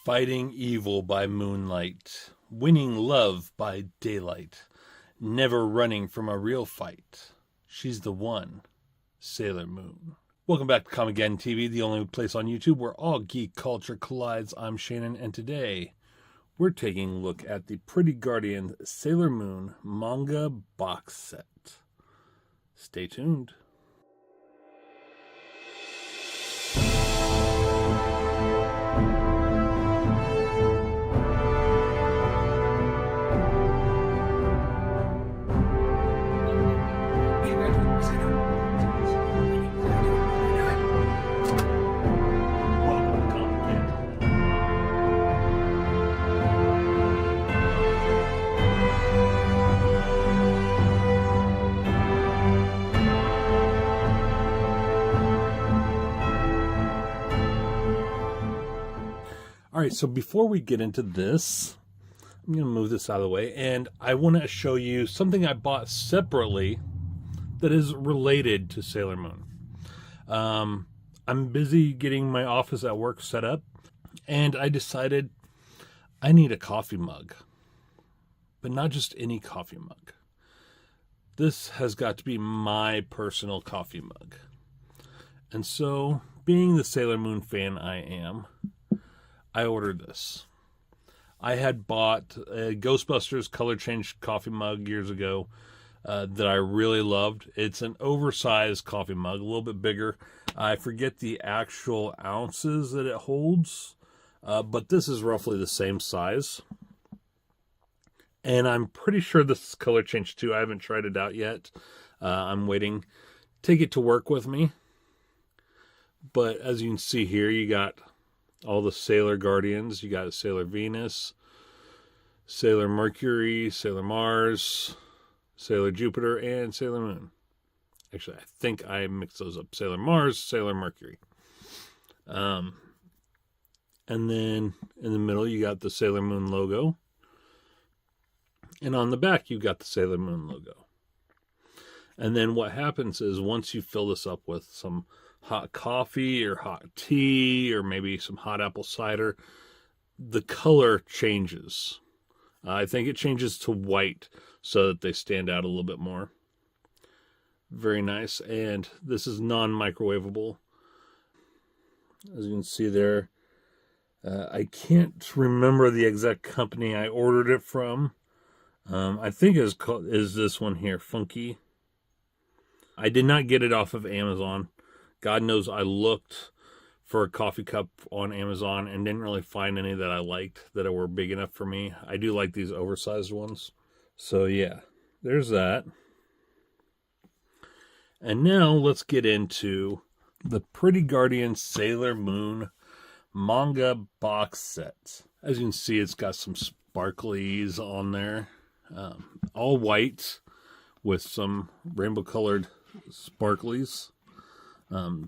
Fighting evil by moonlight, winning love by daylight, never running from a real fight. She's the one, Sailor Moon. Welcome back to Comic TV, the only place on YouTube where all geek culture collides. I'm Shannon, and today we're taking a look at the Pretty Guardian Sailor Moon manga box set. Stay tuned. All right, so before we get into this, I'm going to move this out of the way, and I want to show you something I bought separately that is related to Sailor Moon. I'm busy getting my office at work set up, and I decided I need a coffee mug, but not just any coffee mug. This has got to be my personal coffee mug. And so, being the Sailor Moon fan I am, I ordered this. I had bought a Ghostbusters color change coffee mug years ago that I really loved. It's an oversized coffee mug, a little bit bigger. I forget the actual ounces that it holds, but this is roughly the same size. And I'm pretty sure this is color change too. I haven't tried it out yet. I'm waiting to get to work with me. But as you can see here, you got all the Sailor Guardians. You got Sailor Venus, Sailor Mercury, Sailor Mars, Sailor Jupiter, and Sailor Moon. Actually, I think I mixed those up. Sailor Mars, Sailor Mercury. And then in the middle, you got the Sailor Moon logo. And on the back, you've got the Sailor Moon logo. And then what happens is once you fill this up with some hot coffee or hot tea or maybe some hot apple cider, the color changes. I think it changes to white so that they stand out a little bit more. Very nice. And this is non-microwavable. As you can see there, I can't remember the exact company I ordered it from. I think is this one here, Funky. I did not get it off of Amazon. God knows I looked for a coffee cup on Amazon and didn't really find any that I liked that were big enough for me. I do like these oversized ones. So yeah, there's that. And now let's get into the Pretty Guardian Sailor Moon manga box set. As you can see, it's got some sparklies on there. All white with some rainbow colored sparklies.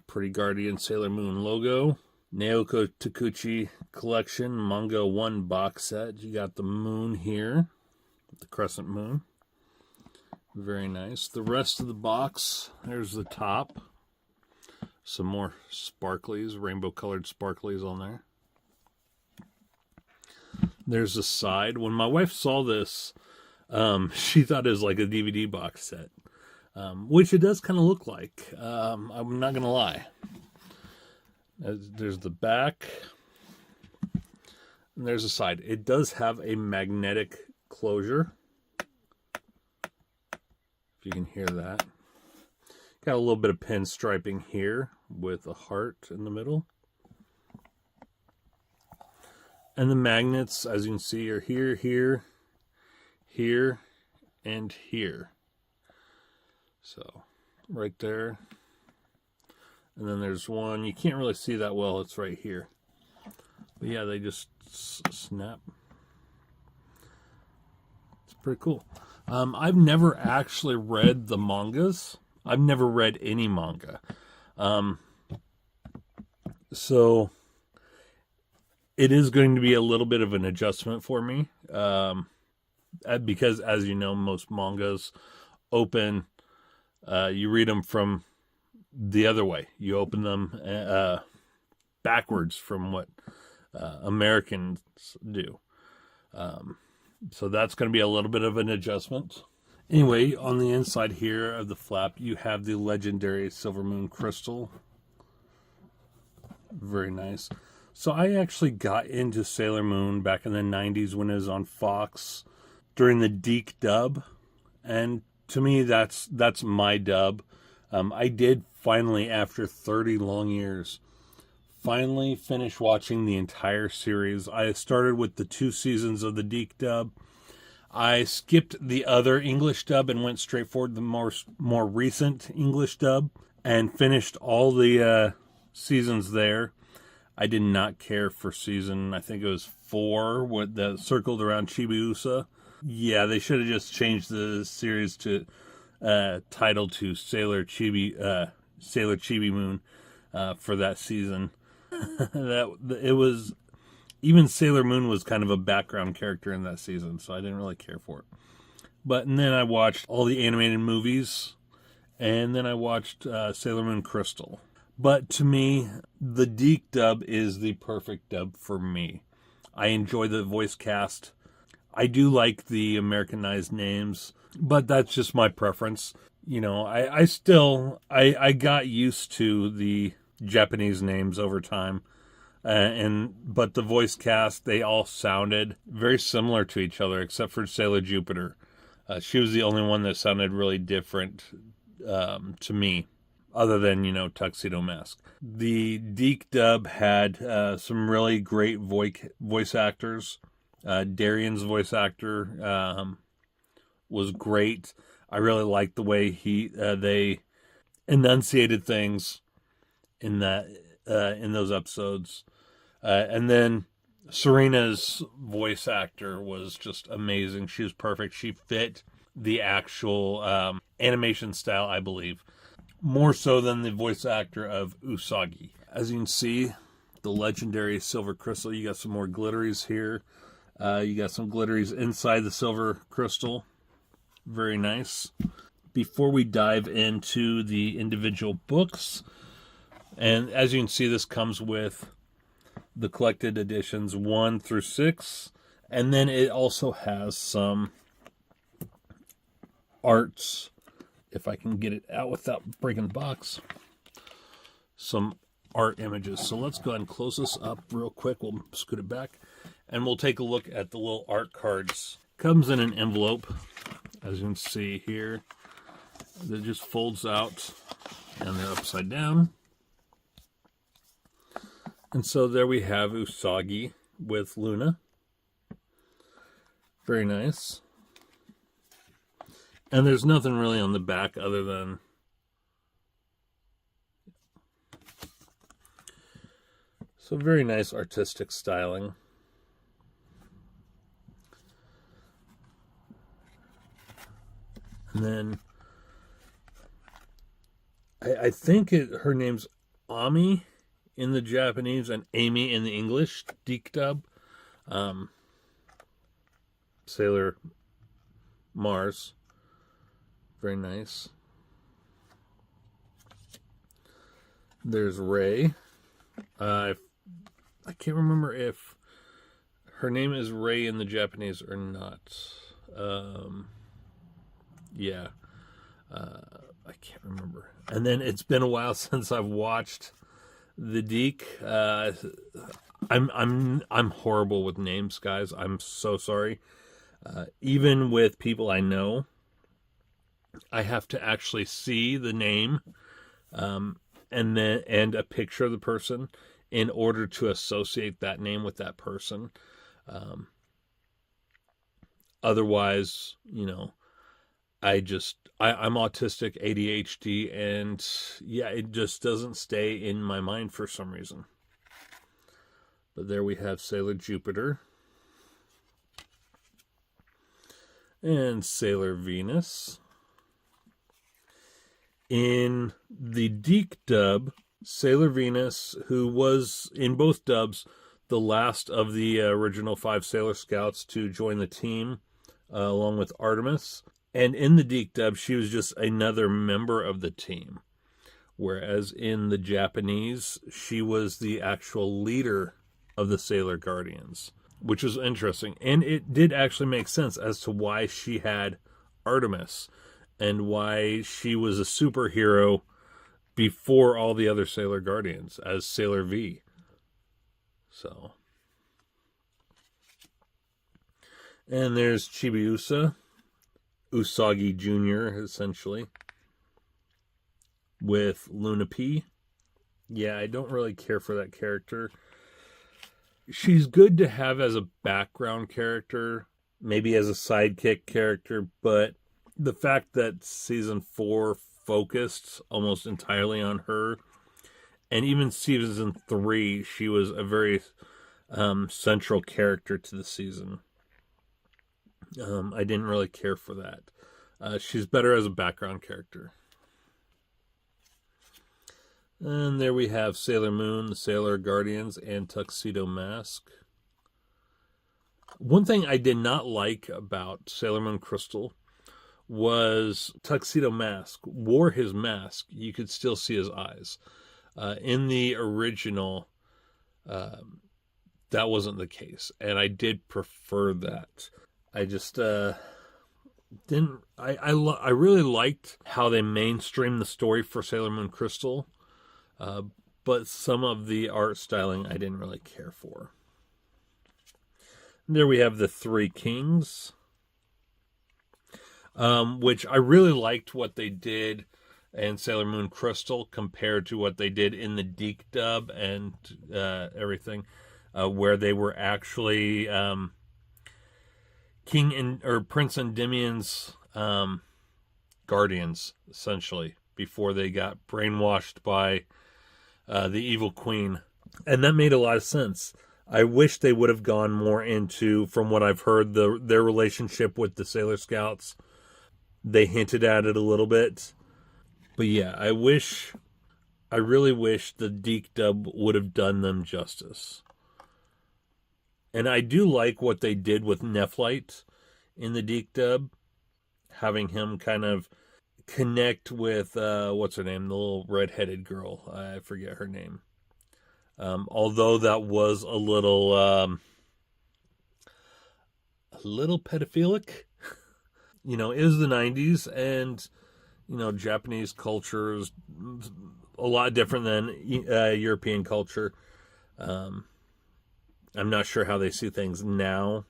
Pretty Guardian Sailor Moon logo. Naoko Takeuchi collection Manga 1 box set. You got the moon here, the crescent moon. Very nice. The rest of the box, there's the top. Some more sparklies, rainbow colored sparklies on there. There's the side. When my wife saw this, she thought it was like a DVD box set. Which it does kind of look like. I'm not going to lie. There's the back. And there's the side. It does have a magnetic closure. If you can hear that. Got a little bit of pinstriping here with a heart in the middle. And the magnets, as you can see, are here, here, here, and here. So, right there. And then there's one. You can't really see that well. It's right here. But yeah, they just snap. It's pretty cool. I've never actually read the mangas. I've never read any manga. So, it is going to be a little bit of an adjustment for me. Because, as you know, most mangas open... you read them from the other way. You open them backwards from what Americans do. So that's going to be a little bit of an adjustment. Anyway, on the inside here of the flap, you have the legendary Silver Moon crystal. Very nice. So I actually got into Sailor Moon back in the 90s when it was on Fox during the Deke dub. And to me, that's my dub. I did finally, after 30 long years, finally finish watching the entire series. I started with the 2 seasons of the Deke dub. I skipped the other English dub and went straight forward to the more recent English dub and finished all the seasons there. I did not care for season, I think it was 4, with the circled around Chibiusa. Yeah, they should have just changed the series to title to Sailor Chibi Moon for that season. It was, even Sailor Moon was kind of a background character in that season, so I didn't really care for it. And then I watched all the animated movies, and then I watched Sailor Moon Crystal. But to me, the Deke dub is the perfect dub for me. I enjoy the voice cast. I do like the Americanized names, but that's just my preference. You know, I got used to the Japanese names over time. But the voice cast, they all sounded very similar to each other, except for Sailor Jupiter. She was the only one that sounded really different to me, other than, Tuxedo Mask. The Deke dub had some really great voice actors. Darian's voice actor was great. I really liked the way they enunciated things in those episodes. And then Serena's voice actor was just amazing. She was perfect. She fit the actual animation style, I believe, more so than the voice actor of Usagi. As you can see, the legendary silver crystal. You got some more glitteries here. You got some glitteries inside the silver crystal. Very nice. Before we dive into the individual books, and as you can see, this comes with the collected editions 1 through 6. And then it also has some arts, if I can get it out without breaking the box, some art images. So let's go ahead and close this up real quick. We'll scoot it back and we'll take a look at the little art cards. Comes in an envelope, as you can see here, that just folds out and they're upside down. And so there we have Usagi with Luna. Very nice. And there's nothing really on the back other than so very nice artistic styling. And then I think her name's Ami in the Japanese and Amy in the English Deke dub. Sailor Mars. Very nice. There's Ray. I can't remember if her name is Ray in the Japanese or not. Yeah. I can't remember. And then it's been a while since I've watched the Deke. I'm horrible with names, guys. I'm so sorry. Even with people I know, I have to actually see the name and a picture of the person in order to associate that name with that person. Otherwise, I'm autistic, ADHD, and yeah, it just doesn't stay in my mind for some reason. But there we have Sailor Jupiter and Sailor Venus. In the Deke dub, Sailor Venus, who was in both dubs the last of the original 5 Sailor Scouts to join the team, along with Artemis. And in the Deke dub, she was just another member of the team. Whereas in the Japanese, she was the actual leader of the Sailor Guardians, which was interesting. And it did actually make sense as to why she had Artemis and why she was a superhero before all the other Sailor Guardians as Sailor V. So. And there's Chibiusa, Usagi Jr., essentially, with Luna P. Yeah, I don't really care for that character. She's good to have as a background character, maybe as a sidekick character, but the fact that season 4 focused almost entirely on her, and even season 3, she was a very central character to the season. I didn't really care for that. She's better as a background character. And there we have Sailor Moon, the Sailor Guardians, and Tuxedo Mask. One thing I did not like about Sailor Moon Crystal was Tuxedo Mask wore his mask. You could still see his eyes. In the original, that wasn't the case. And I did prefer that. I just didn't. I really liked how they mainstreamed the story for Sailor Moon Crystal, but some of the art styling I didn't really care for. And there we have the Three Kings, which I really liked what they did in Sailor Moon Crystal compared to what they did in the Deke dub and everything, where they were actually Prince Endymion's guardians, essentially, before they got brainwashed by the evil queen. And that made a lot of sense. I wish they would have gone more into, from what I've heard, their relationship with the Sailor Scouts. They hinted at it a little bit. But yeah, I really wish the Deke dub would have done them justice. And I do like what they did with Nephlite in the Deke dub, having him kind of connect with, what's her name, the little redheaded girl. I forget her name. Although that was a little pedophilic. You know, it was the 90s, and, you know, Japanese culture is a lot different than European culture. I'm not sure how they see things now.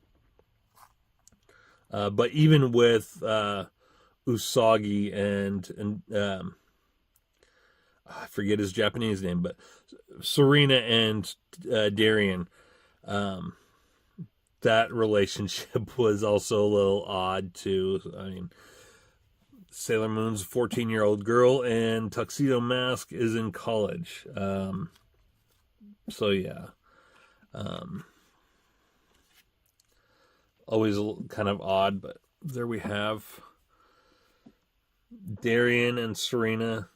But even with Usagi and I forget his Japanese name, but Serena and Darien, that relationship was also a little odd too. I mean, Sailor Moon's a 14-year-old girl and Tuxedo Mask is in college. So yeah. Always kind of odd, but there we have Darien and Serena,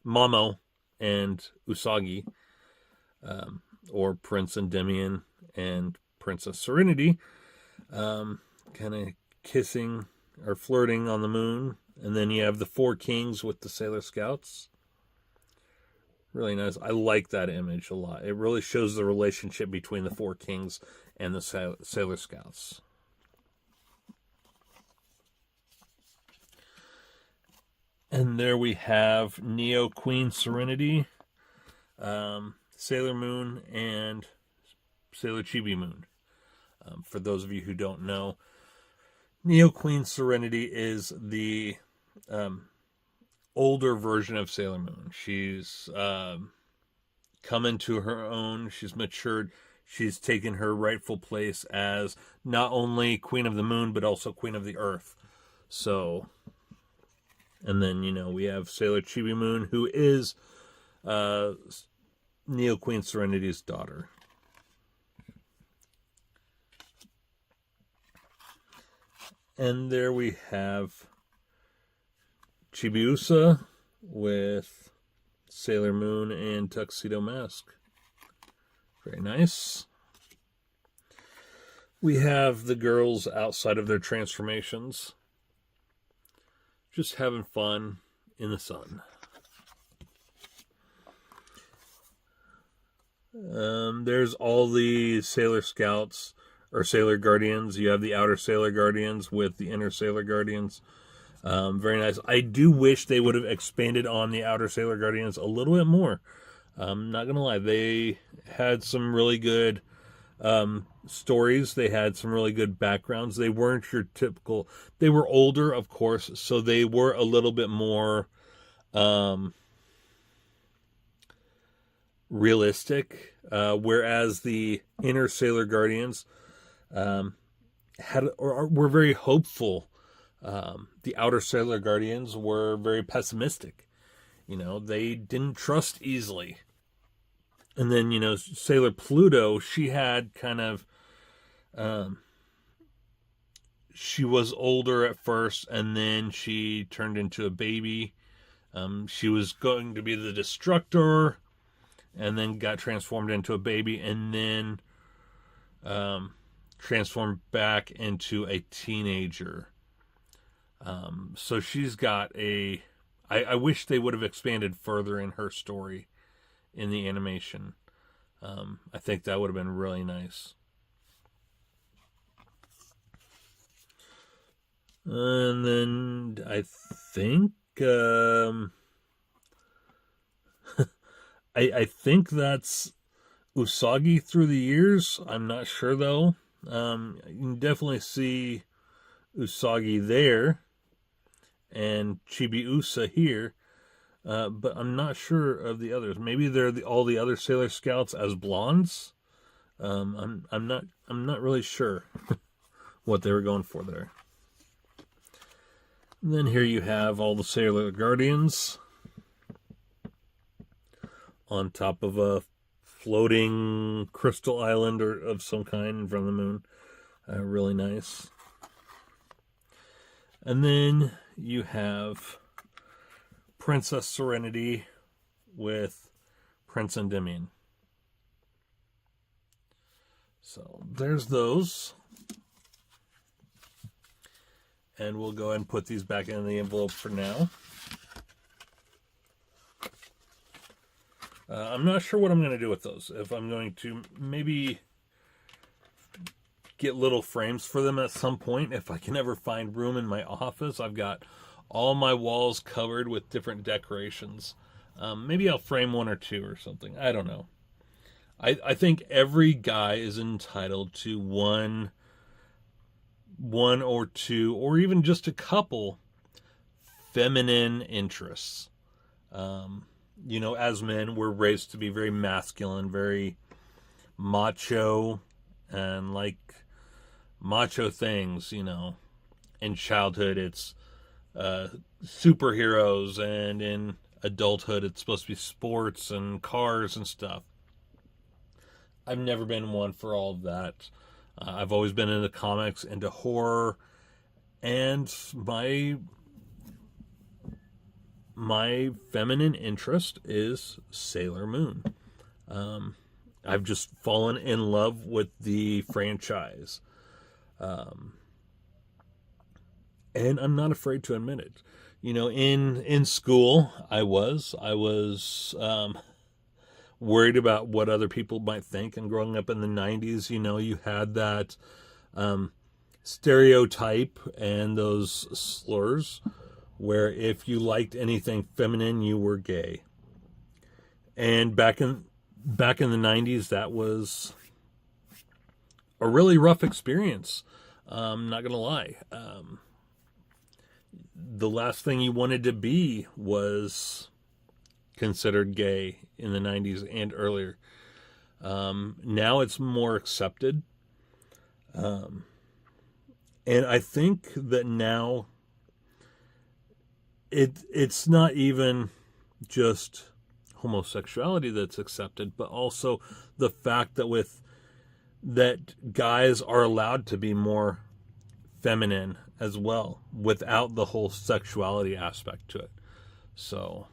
Momo and Usagi, or Prince Endymion and Princess Serenity, kind of kissing or flirting on the moon. And then you have the Four Kings with the Sailor Scouts. Really nice. I like that image a lot. It really shows the relationship between the Four Kings and the Sailor Scouts. And there we have Neo Queen Serenity, Sailor Moon, and Sailor Chibi Moon. For those of you who don't know, Neo Queen Serenity is the older version of Sailor Moon. She's come into her own. She's matured. She's taken her rightful place as not only Queen of the Moon, but also Queen of the Earth. So, and then, you know, we have Sailor Chibi Moon, who is Neo Queen Serenity's daughter. And there we have Chibiusa with Sailor Moon and Tuxedo Mask. Very nice. We have the girls outside of their transformations, just having fun in the sun. There's all the Sailor Scouts or Sailor Guardians. You have the outer Sailor Guardians with the inner Sailor Guardians. Very nice. I do wish they would have expanded on the outer Sailor Guardians a little bit more. Not gonna lie, they had some really good stories. They had some really good backgrounds. They weren't your typical. They were older, of course, so they were a little bit more realistic. Whereas the inner Sailor Guardians were very hopeful. The outer Sailor Guardians were very pessimistic. You know, they didn't trust easily. And then, you know, Sailor Pluto, she had kind of, she was older at first, and then she turned into a baby. She was going to be the Destructor, and then got transformed into a baby, and then transformed back into a teenager. So she's got a... I wish they would have expanded further in her story in the animation. I think that would have been really nice. And then I think I think that's Usagi through the years. I'm not sure though. You can definitely see Usagi there and Chibiusa here. But I'm not sure of the others. Maybe they're all the other Sailor Scouts as blondes. I'm not really sure what they were going for there. And then here you have all the Sailor Guardians on top of a floating crystal island or of some kind in front of the moon. Really nice. And then you have Princess Serenity with Prince Endymion. So there's those. And we'll go ahead and put these back in the envelope for now. I'm not sure what I'm going to do with those. If I'm going to maybe get little frames for them at some point. If I can ever find room in my office. I've got all my walls covered with different decorations. Maybe I'll frame one or two or something. I don't know. I think every guy is entitled to one or two, or even just a couple feminine interests. You know, as men, we're raised to be very masculine, very macho, and like macho things, you know. In childhood, it's superheroes, and in adulthood, it's supposed to be sports and cars and stuff. I've never been one for all of that. I've always been into comics, into horror, and my feminine interest is Sailor Moon. I've just fallen in love with the franchise. And I'm not afraid to admit it. You know, in school, I was worried about what other people might think. And growing up in the 90s, you know, you had that stereotype and those slurs where if you liked anything feminine, you were gay. And back in the 90s, that was a really rough experience. I'm not going to lie. The last thing you wanted to be was considered gay in the 90s and earlier. Now it's more accepted. And I think that now it's not even just homosexuality that's accepted, but also the fact that guys are allowed to be more feminine as well, without the whole sexuality aspect to it. So,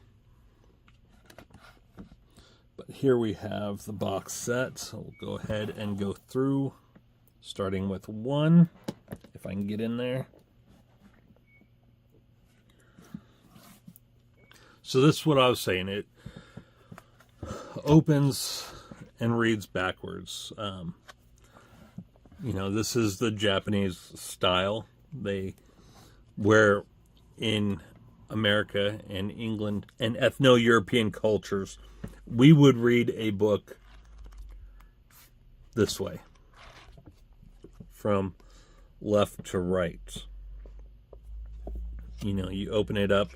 but here we have the box set. So we'll go ahead and go through, starting with one, if I can get in there. So this is what I was saying. It opens and reads backwards. This is the Japanese style. Where in America and England and ethno-European cultures, we would read a book this way, from left to right. You open it up,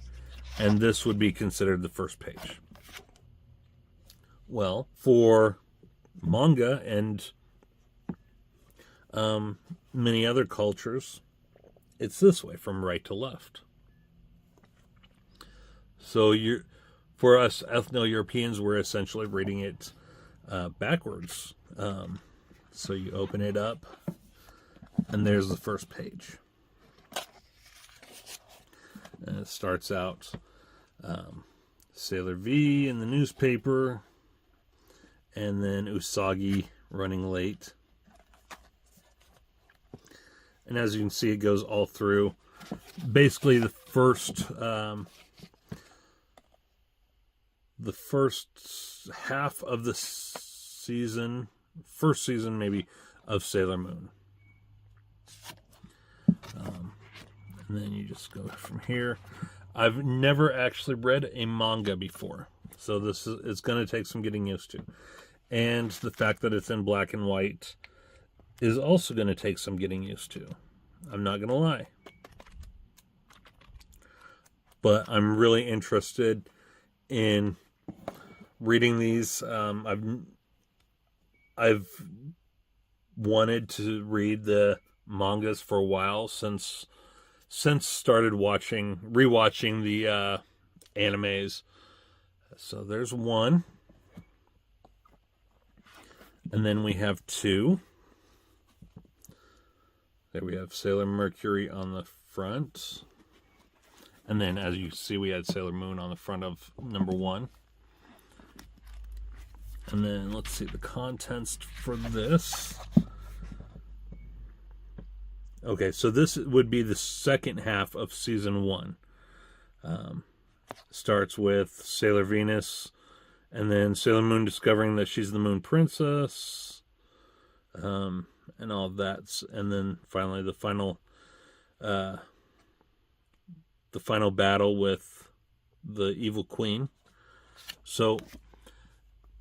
and this would be considered the first page. Well, for manga and many other cultures, it's this way, from right to left. So for us ethno-Europeans, we're essentially reading it backwards. So you open it up, and there's the first page. And it starts out Sailor V in the newspaper, and then Usagi running late. And as you can see, it goes all through. Basically, the first half of the season, first season maybe, of Sailor Moon. And then you just go from here. I've never actually read a manga before, so it's going to take some getting used to. And the fact that it's in black and white is also going to take some getting used to. I'm not going to lie. But I'm really interested in reading these. I've wanted to read the mangas for a while since started rewatching the animes. So there's one. And then we have two. There we have Sailor Mercury on the front. And then, as you see, we had Sailor Moon on the front of number 1. And then, let's see, the contents for this. Okay, so this would be the second half of Season 1. Starts with Sailor Venus, and then Sailor Moon discovering that she's the Moon Princess, and all that. And then, finally, the final battle with the evil queen. So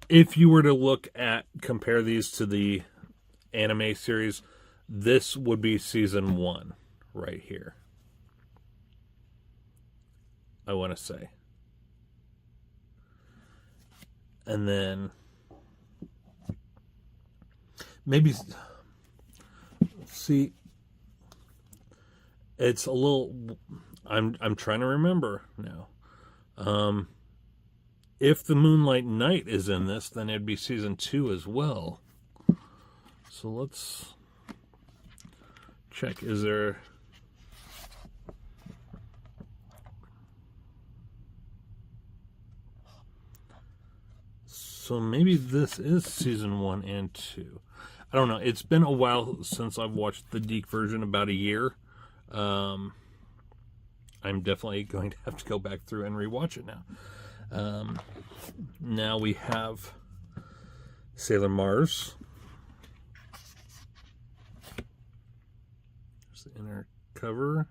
if you were to compare these to the anime series, this would be season 1 right here, I want to say. And then maybe, see, it's a little, I'm trying to remember now. If the Moonlight Knight is in this, then it'd be season 2 as well. So let's check. Is there... So maybe this is season 1 and 2. I don't know. It's been a while since I've watched the Deke version, about a year. I'm definitely going to have to go back through and rewatch it now. Now we have Sailor Mars. There's the inner cover.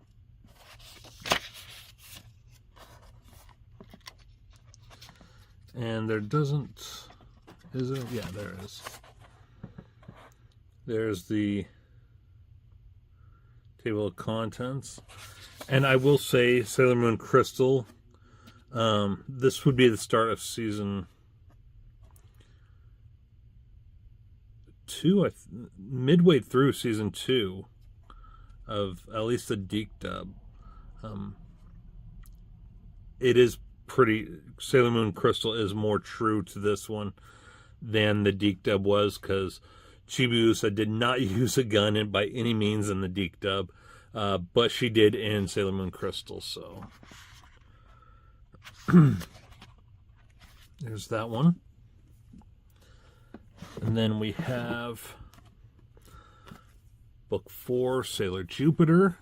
And there doesn't... Is there? Yeah, there is. There's the table of contents. And I will say, Sailor Moon Crystal, this would be the start of season 2, midway through season 2 of at least the Deke dub. It is pretty... Sailor Moon Crystal is more true to this one than the Deke dub was, because Chibiusa did not use a gun by any means in the Deke dub, but she did in Sailor Moon Crystal, so... There's that one. And then we have book 4, Sailor Jupiter.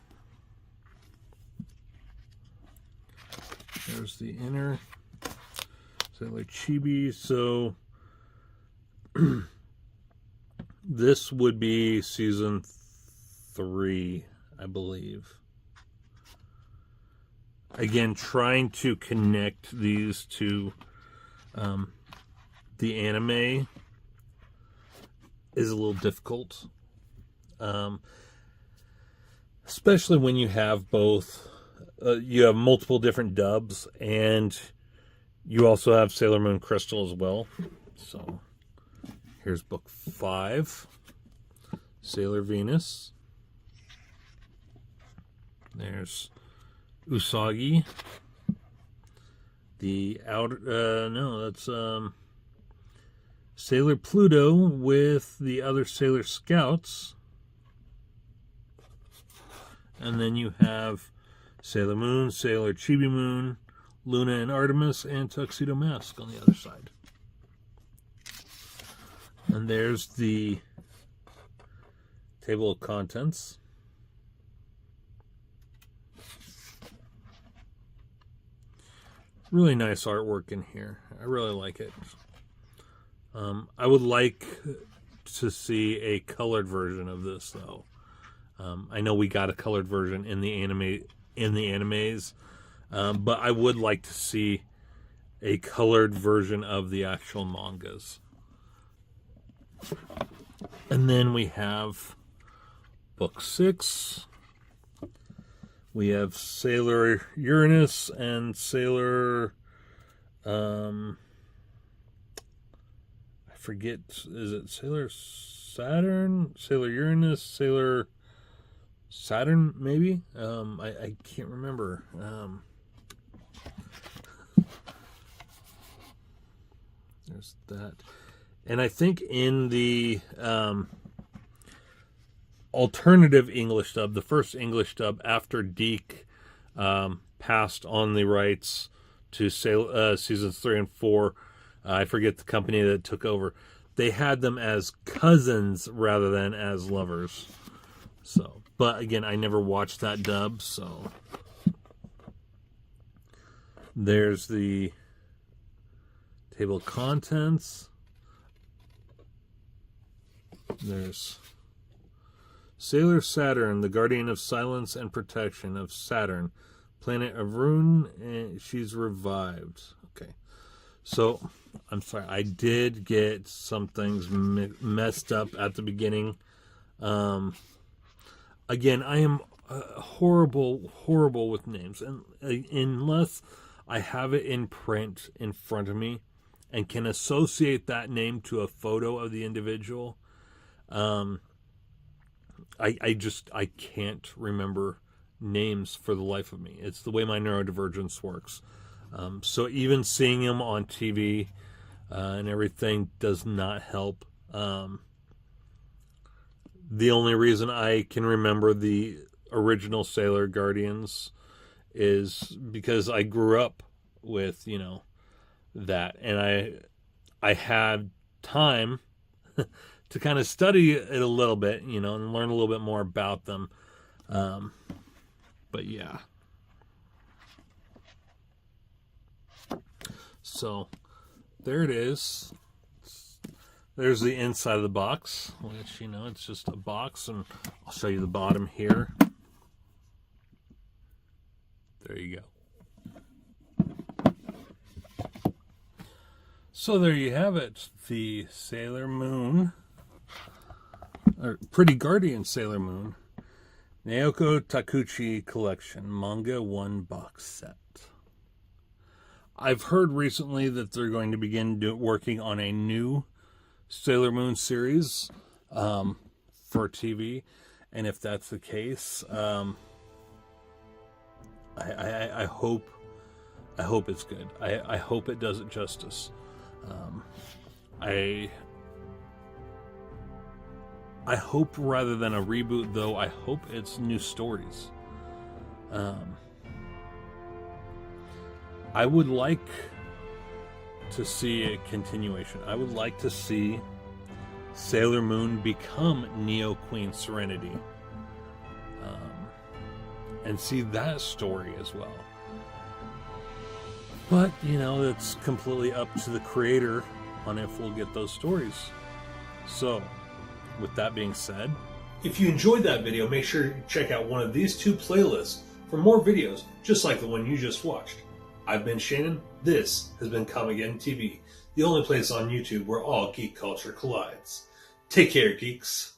There's the inner Sailor Chibi. So This would be season 3, I believe. Again, trying to connect these to the anime is a little difficult. Especially when you have both, you have multiple different dubs, and you also have Sailor Moon Crystal as well. So, here's book 5, Sailor Venus. There's Usagi. The outer, no, that's Sailor Pluto with the other Sailor Scouts. And then you have Sailor Moon, Sailor Chibi Moon, Luna and Artemis, and Tuxedo Mask on the other side. And there's the table of contents. Really nice artwork in here. I really like it. I would like to see a colored version of this, though. I know we got a colored version in the animes, but I would like to see a colored version of the actual mangas. And then we have book 6. We have Sailor Uranus and Sailor, I forget, is it Sailor Saturn? Sailor Uranus? Sailor Saturn, maybe? I can't remember. There's that. And I think in the alternative English dub, the first English dub after Deke passed on the rights to seasons 3 and 4, I forget the company that took over, they had them as cousins rather than as lovers. So, but again, I never watched that dub, so there's the table of contents. There's Sailor Saturn, the guardian of silence and protection of Saturn, planet of ruin, and she's revived. Okay. So, I'm sorry, I did get some things messed up at the beginning. Again, I am horrible with names. And unless I have it in print in front of me and can associate that name to a photo of the individual, I can't remember names for the life of me. It's the way my neurodivergence works. So even seeing him on TV and everything does not help. The only reason I can remember the original Sailor Guardians is because I grew up with, that. And I had time to kind of study it a little bit, and learn a little bit more about them. But yeah. So, there it is. There's the inside of the box, which, it's just a box, and I'll show you the bottom here. There you go. So there you have it. The Sailor Moon, or Pretty Guardian Sailor Moon, Naoko Takeuchi Collection, Manga 1 box set. I've heard recently that they're going to begin working on a new Sailor Moon series for TV, and if that's the case, I hope it's good. I hope it does it justice. I hope rather than a reboot, though, I hope it's new stories. I would like to see a continuation. I would like to see Sailor Moon become Neo Queen Serenity, and see that story as well. But, it's completely up to the creator on if we'll get those stories. So, with that being said, if you enjoyed that video, make sure to check out one of these two playlists for more videos just like the one you just watched. I've been Shannon. This has been Comic-Geddon TV, the only place on YouTube where all geek culture collides. Take care, geeks.